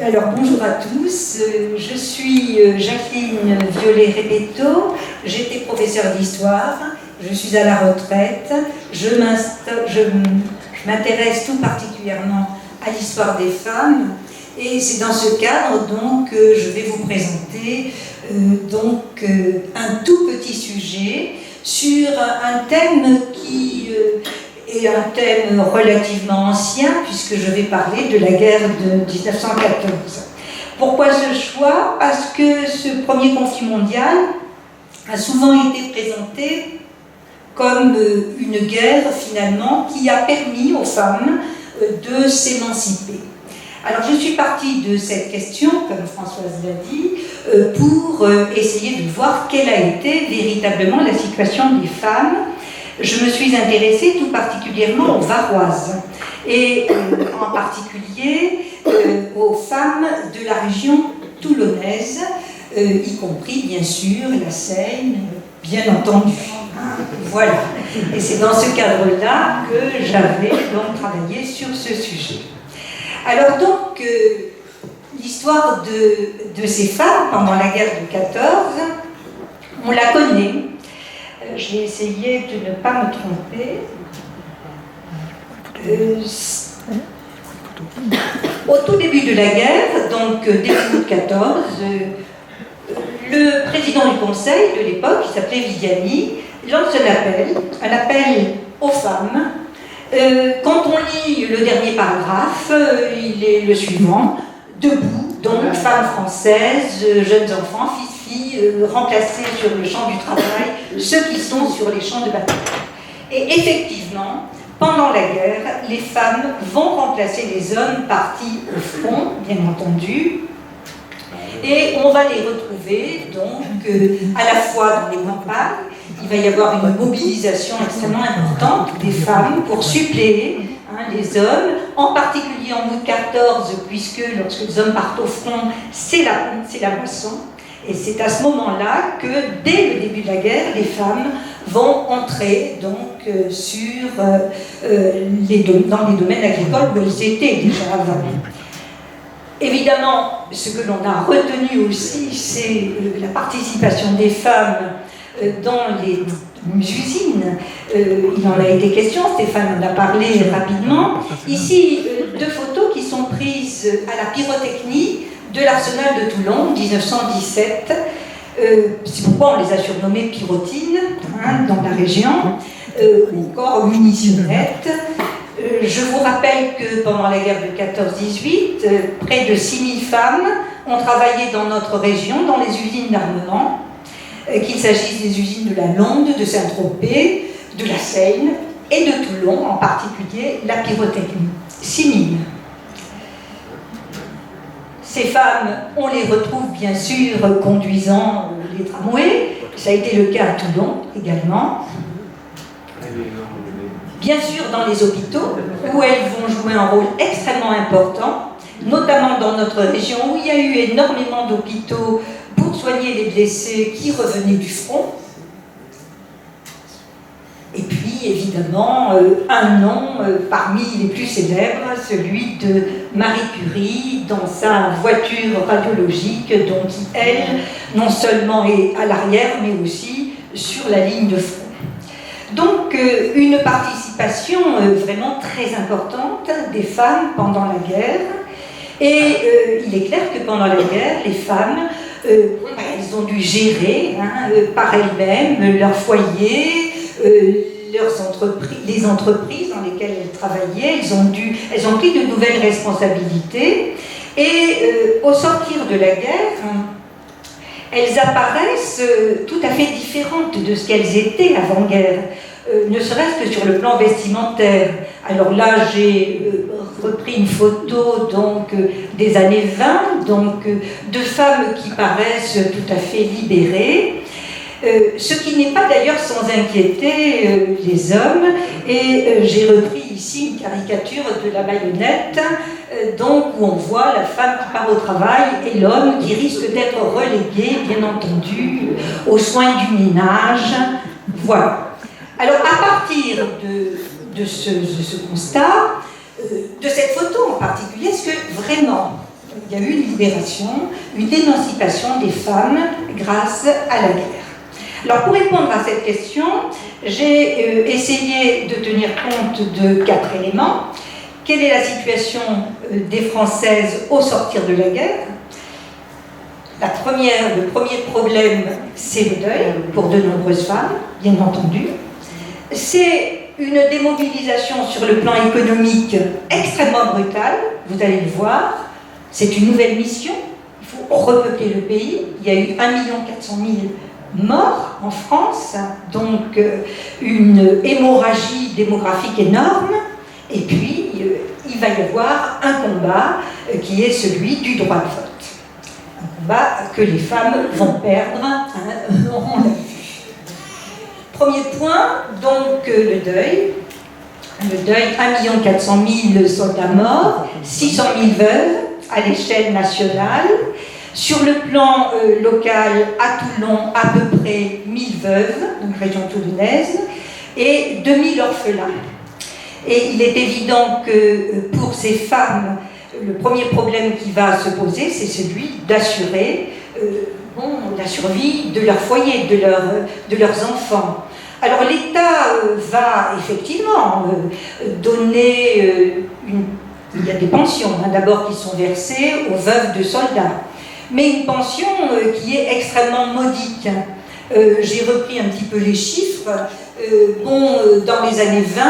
Alors bonjour à tous, je suis Jacqueline Violet-Repetto, j'étais professeure d'histoire, je suis à la retraite, je m'intéresse tout particulièrement à l'histoire des femmes et c'est dans ce cadre donc que je vais vous présenter un tout petit sujet sur un thème qui est un thème relativement ancien puisque je vais parler de la guerre de 1914. Pourquoi ce choix? Parce que ce premier conflit mondial a souvent été présenté comme une guerre finalement qui a permis aux femmes de s'émanciper. Alors je suis partie de cette question, comme Françoise l'a dit, pour essayer de voir quelle a été véritablement la situation des femmes. Je me suis intéressée tout particulièrement aux Varoises et en particulier aux femmes de la région toulonnaise, y compris bien sûr la Seine, bien entendu. Voilà. Et c'est dans ce cadre-là que j'avais donc travaillé sur ce sujet. Alors donc, l'histoire de ces femmes pendant la guerre de 14, on la connaît. Je vais essayer de ne pas me tromper. Au tout début de la guerre, donc début août 14, le président du conseil de l'époque, qui s'appelait Viviani, lance un appel aux femmes. Quand on lit le dernier paragraphe, il est le suivant: debout, donc femmes françaises, jeunes enfants, filles, remplacés sur le champ du travail, ceux qui sont sur les champs de bataille. Et effectivement, pendant la guerre, les femmes vont remplacer les hommes partis au front, bien entendu, et on va les retrouver donc à la fois dans les campagnes. Il va y avoir une mobilisation extrêmement importante des femmes pour suppléer les hommes, en particulier en août 14, puisque lorsque les hommes partent au front, c'est la moisson. Et c'est à ce moment-là que, dès le début de la guerre, les femmes vont entrer donc dans les domaines agricoles où elles étaient déjà avant. Évidemment, ce que l'on a retenu aussi, c'est la participation des femmes dans les usines. Il en a été question, Stéphane en a parlé rapidement. Ici, deux photos qui sont prises à la pyrotechnie de l'arsenal de Toulon, 1917. C'est pourquoi on les a surnommées pyrotines dans la région, ou encore munitionnettes. Je vous rappelle que pendant la guerre de 14-18, près de 6000 femmes ont travaillé dans notre région, dans les usines d'armement, qu'il s'agisse des usines de la Londe, de Saint-Tropez, de la Seine et de Toulon, en particulier la pyrotechnie. 6000. Ces femmes, on les retrouve bien sûr conduisant les tramways, ça a été le cas à Toulon également. Bien sûr dans les hôpitaux, où elles vont jouer un rôle extrêmement important, notamment dans notre région où il y a eu énormément d'hôpitaux pour soigner les blessés qui revenaient du front. Et puis évidemment un nom parmi les plus célèbres, celui de Marie Curie dans sa voiture radiologique, donc qui elle non seulement est à l'arrière mais aussi sur la ligne de front. Donc une participation vraiment très importante des femmes pendant la guerre. Et il est clair que pendant la guerre, les femmes, elles ont dû gérer par elles-mêmes leur foyer, les entreprises dans lesquelles elles travaillaient. Elles ont pris de nouvelles responsabilités. Et au sortir de la guerre, elles apparaissent tout à fait différentes de ce qu'elles étaient avant-guerre, ne serait-ce que sur le plan vestimentaire. Alors là, j'ai repris une photo donc, des années 20, donc, de femmes qui paraissent tout à fait libérées, ce qui n'est pas d'ailleurs sans inquiéter les hommes. Et j'ai repris ici une caricature de la marionnette, donc, où on voit la femme qui part au travail et l'homme qui risque d'être relégué, bien entendu, aux soins du ménage. Voilà. Alors, à partir de ce constat, de cette photo en particulier, est-ce que vraiment, il y a eu une libération, une émancipation des femmes grâce à la guerre. Alors pour répondre à cette question, j'ai essayé de tenir compte de 4 éléments. Quelle est la situation des Françaises au sortir de la guerre? Le premier problème, c'est le deuil pour de nombreuses femmes, bien entendu. C'est une démobilisation sur le plan économique extrêmement brutale, vous allez le voir. C'est une nouvelle mission, il faut repeupler le pays. Il y a eu 1 400 000 morts en France, donc une hémorragie démographique énorme. Et puis, il va y avoir un combat qui est celui du droit de vote. Un combat que les femmes vont perdre, on l'a vu. Premier point, donc le deuil. Le deuil, 1 400 000 soldats morts, 600 000 veuves à l'échelle nationale. Sur le plan local, à Toulon, à peu près 1000 veuves, donc région toulonnaise, et 2000 orphelins. Et il est évident que pour ces femmes, le premier problème qui va se poser, c'est celui d'assurer la survie de leur foyer, de leurs enfants. Alors l'État va effectivement donner il y a des pensions d'abord qui sont versées aux veuves de soldats, mais une pension qui est extrêmement modique. J'ai repris un petit peu les chiffres. Dans les années 20,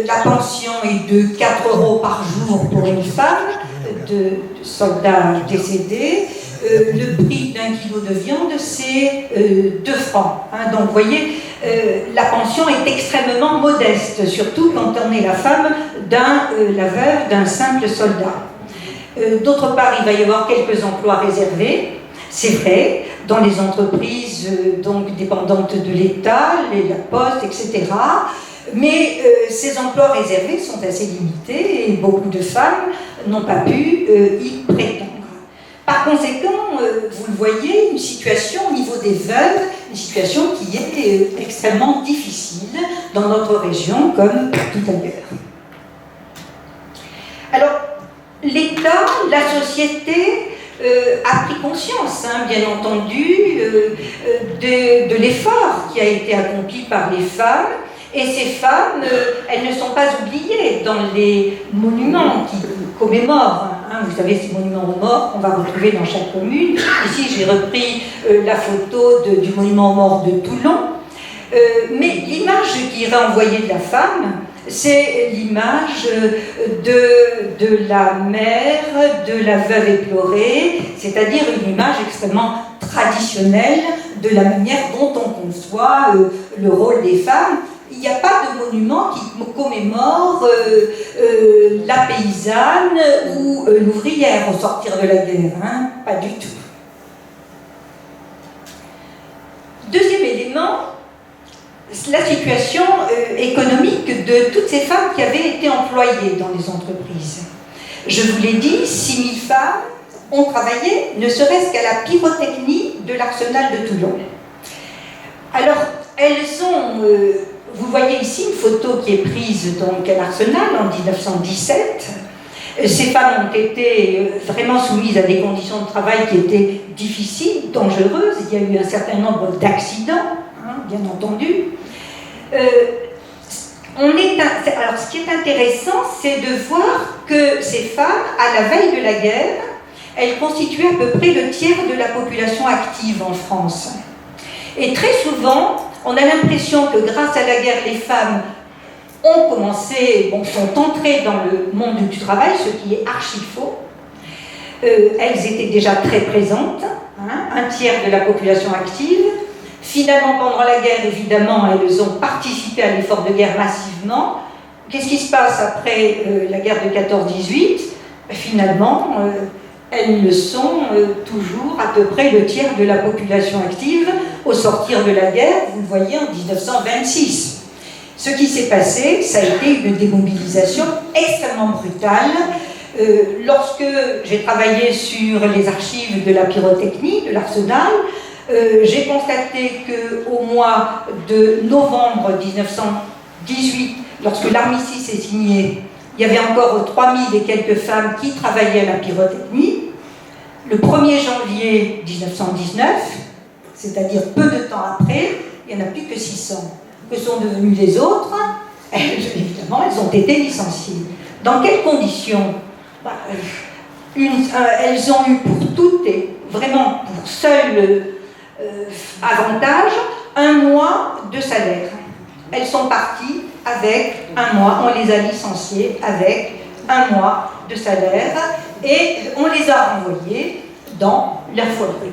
la pension est de 4 € par jour pour une femme de soldat décédé. Le prix d'un kilo de viande, c'est 2 francs. Donc vous voyez, la pension est extrêmement modeste, surtout quand on est la femme la veuve d'un simple soldat. D'autre part, il va y avoir quelques emplois réservés, c'est vrai, dans les entreprises donc dépendantes de l'État, la Poste, etc. Mais ces emplois réservés sont assez limités et beaucoup de femmes n'ont pas pu y prétendre. Par conséquent, vous le voyez, une situation au niveau des veuves, une situation qui est extrêmement difficile dans notre région comme tout ailleurs. Alors, l'État, la société a pris conscience, bien entendu, de l'effort qui a été accompli par les femmes. Et ces femmes, elles ne sont pas oubliées dans les monuments qui commémorent. Vous savez, ces monuments aux morts qu'on va retrouver dans chaque commune. Ici, j'ai repris la photo du monument aux morts de Toulon. Mais l'image qui est renvoyée de la femme, c'est l'image de la mère, de la veuve éplorée, c'est-à-dire une image extrêmement traditionnelle de la manière dont on conçoit le rôle des femmes. Il n'y a pas de monument qui commémore la paysanne ou l'ouvrière au sortir de la guerre, pas du tout. Deuxième élément, la situation économique de toutes ces femmes qui avaient été employées dans les entreprises. Je vous l'ai dit, 6 000 femmes ont travaillé, ne serait-ce qu'à la pyrotechnie de l'arsenal de Toulon. Alors, elles sont... vous voyez ici une photo qui est prise donc à l'Arsenal en 1917. Ces femmes ont été vraiment soumises à des conditions de travail qui étaient difficiles, dangereuses. Il y a eu un certain nombre d'accidents, bien entendu. Alors, ce qui est intéressant, c'est de voir que ces femmes, à la veille de la guerre, elles constituaient à peu près le tiers de la population active en France. Et très souvent, on a l'impression que grâce à la guerre, les femmes ont commencé, sont entrées dans le monde du travail, ce qui est archi faux. Elles étaient déjà très présentes, un tiers de la population active. Finalement, pendant la guerre, évidemment, elles ont participé à l'effort de guerre massivement. Qu'est-ce qui se passe après la guerre de 14-18 ? Finalement, elles ne sont toujours à peu près le tiers de la population active au sortir de la guerre, vous le voyez, en 1926. Ce qui s'est passé, ça a été une démobilisation extrêmement brutale. Lorsque j'ai travaillé sur les archives de la pyrotechnie, de l'Arsenal, j'ai constaté qu'au mois de novembre 1918, lorsque l'armistice est signé, il y avait encore 3000 et quelques femmes qui travaillaient à la pyrotechnie. le 1er janvier 1919, c'est-à-dire peu de temps après, il n'y en a plus que 600. Que sont devenus les autres? Évidemment, elles ont été licenciées. Dans quelles conditions? Elles ont eu pour toutes et vraiment pour seul avantage 1 mois de salaire. Elles sont parties avec 1 mois, on les a licenciées avec 1 mois de salaire et on les a renvoyées dans leur foyer.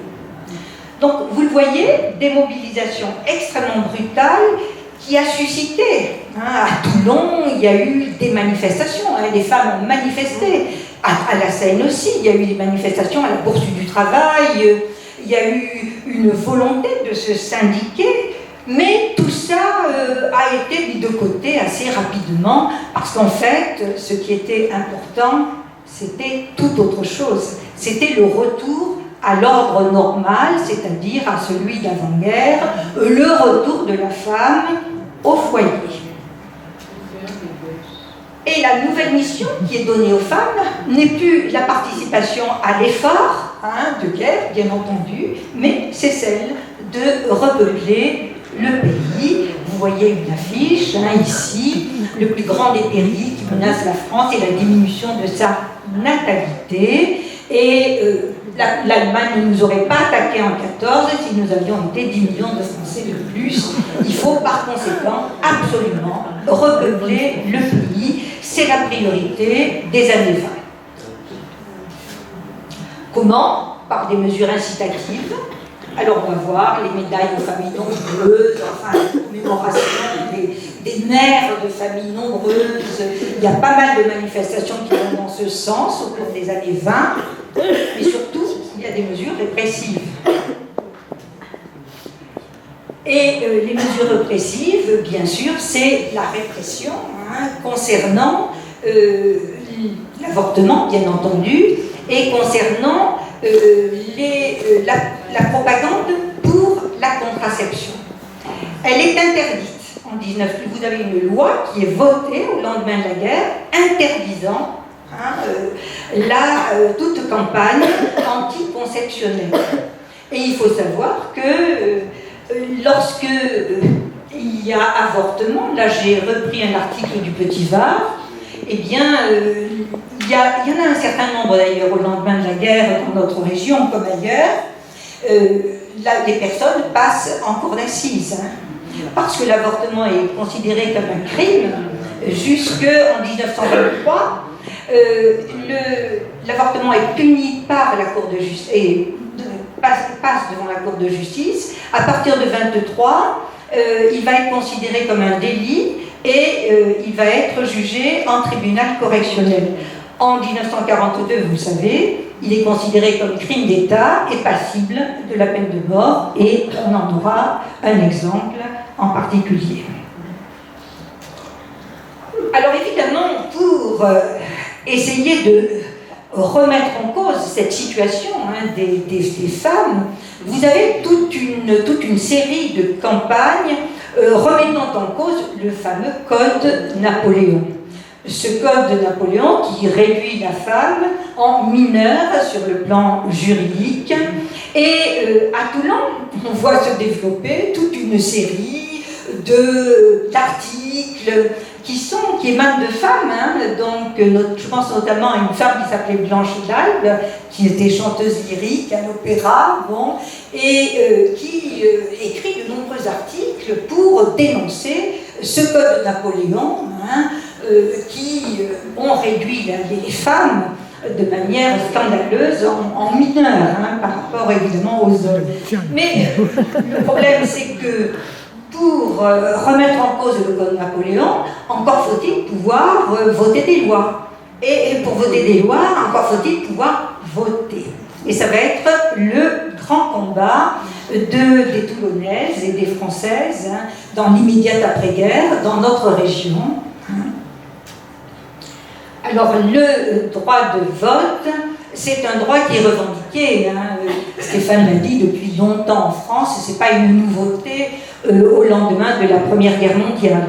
Donc vous le voyez, des mobilisations extrêmement brutales qui a suscité. À Toulon, il y a eu des manifestations, les femmes ont manifesté. À la Seine aussi, il y a eu des manifestations à la Bourse du Travail, il y a eu une volonté de se syndiquer, mais tout ça a été mis de côté assez rapidement, parce qu'en fait, ce qui était important, c'était tout autre chose. C'était le retour à l'ordre normal, c'est-à-dire à celui d'avant-guerre, le retour de la femme au foyer. Et la nouvelle mission qui est donnée aux femmes n'est plus la participation à l'effort de guerre, bien entendu, mais c'est celle de repeupler le pays. Vous voyez une affiche, ici, le plus grand des périls qui menace la France et la diminution de sa natalité. Et l'Allemagne ne nous aurait pas attaqué en 14 si nous avions été 10 millions de Français de plus. Il faut par conséquent absolument repeupler le pays. C'est la priorité des années 20. Comment? Par des mesures incitatives. Alors on va voir les médailles aux familles nombreuses, enfin la commémoration des mères de familles nombreuses. Il y a pas mal de manifestations qui vont dans ce sens au cours des années 20. Mais surtout, il y a des mesures répressives. Et les mesures répressives, bien sûr, c'est la répression concernant l'avortement, bien entendu, et concernant la propagande pour la contraception. Elle est interdite en 19. Vous avez une loi qui est votée au lendemain de la guerre interdisant toute campagne anticonceptionnelle. Et il faut savoir que lorsque il y a avortement, là j'ai repris un article du Petit Var, eh bien il y en a un certain nombre d'ailleurs au lendemain de la guerre dans notre région comme ailleurs, les personnes passent en cour d'assises, parce que l'avortement est considéré comme un crime jusqu'en 1923. L'avortement est puni par la Cour de justice et passe devant la Cour de justice. À partir de 23, il va être considéré comme un délit et il va être jugé en tribunal correctionnel. En 1942, vous savez, il est considéré comme crime d'État et passible de la peine de mort, et on en aura un exemple en particulier. Alors évidemment, pour essayer de remettre en cause cette situation des femmes, vous avez toute une série de campagnes remettant en cause le fameux Code Napoléon. Ce Code de Napoléon qui réduit la femme en mineure sur le plan juridique. Et à Toulon, on voit se développer toute une série d'articles qui émanent de femmes, donc je pense notamment à une femme qui s'appelait Blanche d'Albe, qui était chanteuse lyrique à l'opéra, et qui écrit de nombreux articles pour dénoncer ce Code de Napoléon, qui ont réduit les femmes de manière scandaleuse en mineurs, par rapport évidemment aux hommes. Mais le problème, c'est que pour remettre en cause le Code Napoléon, encore faut-il pouvoir voter des lois. Et pour voter des lois, encore faut-il pouvoir voter. Et ça va être le grand combat des Toulonnaises et des Françaises dans l'immédiate après-guerre, dans notre région. Alors, le droit de vote, c'est un droit qui est revendiqué. Stéphane l'a dit depuis longtemps en France, ce n'est pas une nouveauté au lendemain de la Première Guerre mondiale.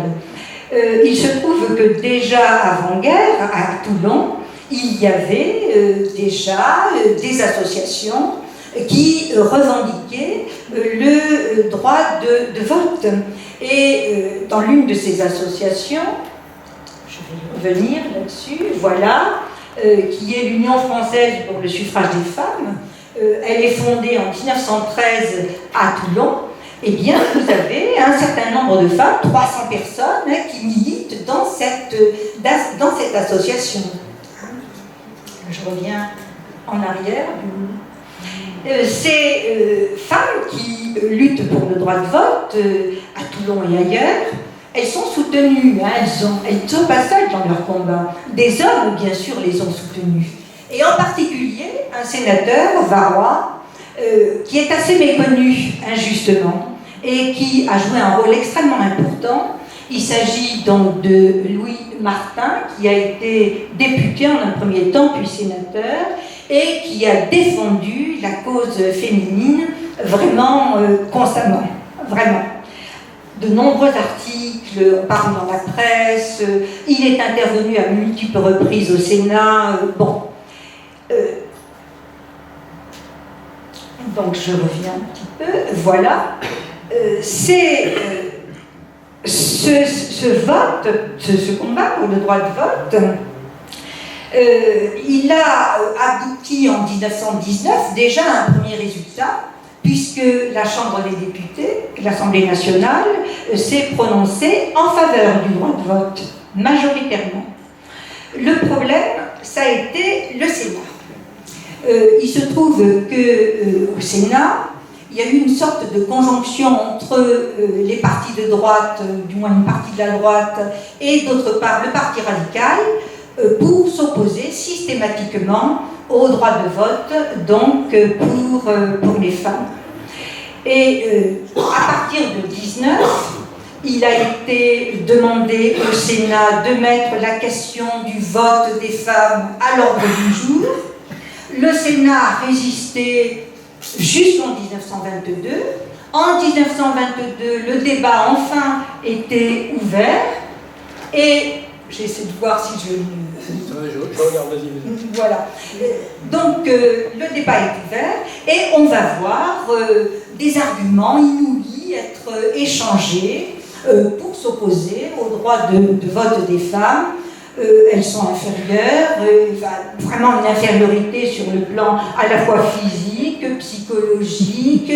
Il se trouve que déjà avant-guerre, à Toulon, il y avait déjà des associations qui revendiquaient le droit de vote. Et dans l'une de ces associations, je vais revenir là-dessus, voilà, qui est l'Union française pour le suffrage des femmes, elle est fondée en 1913 à Toulon. Eh bien, vous avez un certain nombre de femmes, 300 personnes, qui militent dans cette association. Je reviens en arrière. Ces femmes qui luttent pour le droit de vote à Toulon et ailleurs, elles sont soutenues, hein, elles ne sont pas seules dans leur combat. Des hommes, bien sûr, les ont soutenues. Et en particulier, un sénateur, Varrois, qui est assez méconnu, injustement, et qui a joué un rôle extrêmement important. Il s'agit donc de Louis Martin, qui a été député en un premier temps, puis sénateur, et qui a défendu la cause féminine vraiment constamment, vraiment. De nombreux articles, on parle dans la presse, il est intervenu à multiples reprises au Sénat, bon. Donc je reviens un petit peu, voilà. C'est ce vote, ce combat pour le droit de vote, il a abouti en 1919 déjà à un premier résultat, puisque la Chambre des députés, l'Assemblée nationale, s'est prononcée en faveur du droit de vote, majoritairement. Le problème, ça a été le Sénat. Il se trouve qu'au Sénat, il y a eu une sorte de conjonction entre les partis de droite, du moins une partie de la droite, et d'autre part le parti radical, pour s'opposer systématiquement au droit de vote, donc pour les femmes. Et à partir de 1919, il a été demandé au Sénat de mettre la question du vote des femmes à l'ordre du jour. Le Sénat a résisté jusqu'en 1922. En 1922, le débat enfin était ouvert et j'essaie de voir si je regarde, vas-y. Voilà. Donc le débat est ouvert et on va voir des arguments inouïs être échangés pour s'opposer au droit de vote des femmes. Elles sont inférieures, vraiment une infériorité sur le plan à la fois physique, psychologique,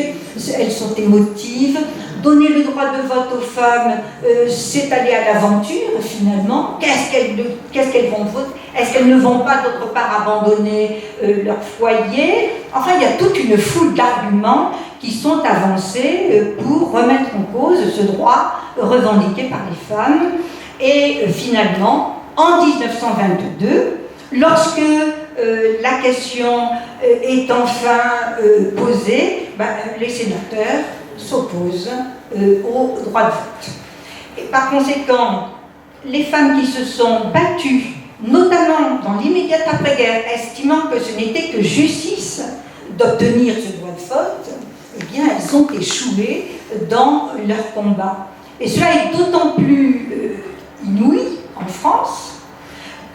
elles sont émotives. Donner le droit de vote aux femmes, c'est aller à l'aventure finalement. Qu'est-ce qu'elles vont voter? Est-ce qu'elles ne vont pas d'autre part abandonner leur foyer? Enfin, il y a toute une foule d'arguments qui sont avancés pour remettre en cause ce droit revendiqué par les femmes. Et finalement, en 1922, lorsque la question est enfin posée, les sénateurs s'opposent au droit de vote. Et par conséquent, les femmes qui se sont battues, notamment dans l'immédiate après-guerre, estimant que ce n'était que justice d'obtenir ce droit de vote, eh bien, elles ont échoué dans leur combat. Et cela est d'autant plus inouï en France,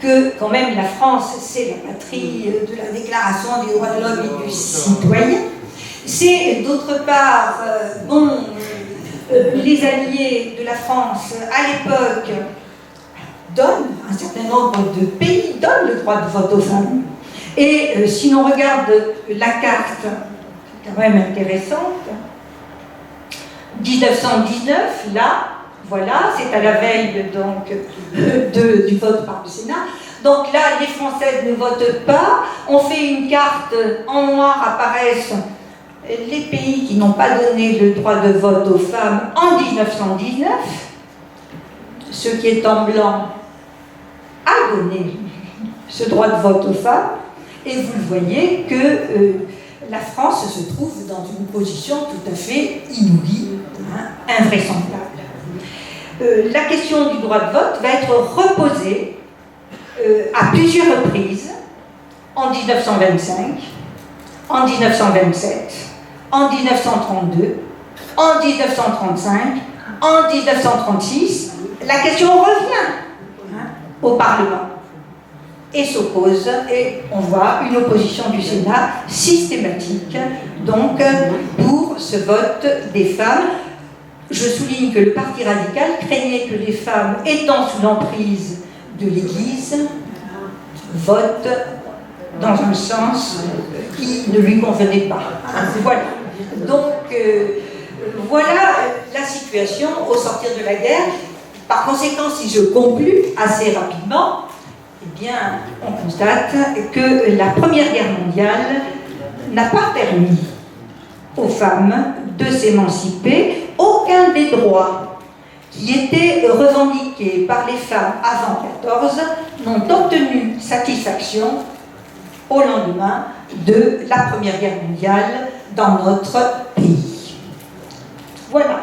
que quand même la France, c'est la patrie de la Déclaration des droits de l'homme et du citoyen. C'est d'autre part, les alliés de la France à l'époque donnent, un certain nombre de pays donnent le droit de vote aux femmes. Et si l'on regarde la carte, c'est quand même intéressante, 1919, là, voilà, c'est à la veille donc, du vote par le Sénat. Donc là, les Françaises ne votent pas. On fait une carte, en noir apparaissent les pays qui n'ont pas donné le droit de vote aux femmes en 1919. Ce qui est en blanc a donné ce droit de vote aux femmes. Et vous le voyez que la France se trouve dans une position tout à fait inouïe, invraisemblable. La question du droit de vote va être reposée à plusieurs reprises en 1925, en 1927, en 1932, en 1935, en 1936. La question revient au Parlement. et s'opposent, et on voit une opposition du Sénat systématique donc pour ce vote des femmes. Je souligne que le Parti radical craignait que les femmes étant sous l'emprise de l'Église votent dans un sens qui ne lui convenait pas. Voilà. Donc, voilà la situation au sortir de la guerre. Par conséquent, si je conclus assez rapidement, eh bien, on constate que la Première Guerre mondiale n'a pas permis aux femmes de s'émanciper. Aucun des droits qui étaient revendiqués par les femmes avant 14 n'ont obtenu satisfaction au lendemain de la Première Guerre mondiale dans notre pays. Voilà.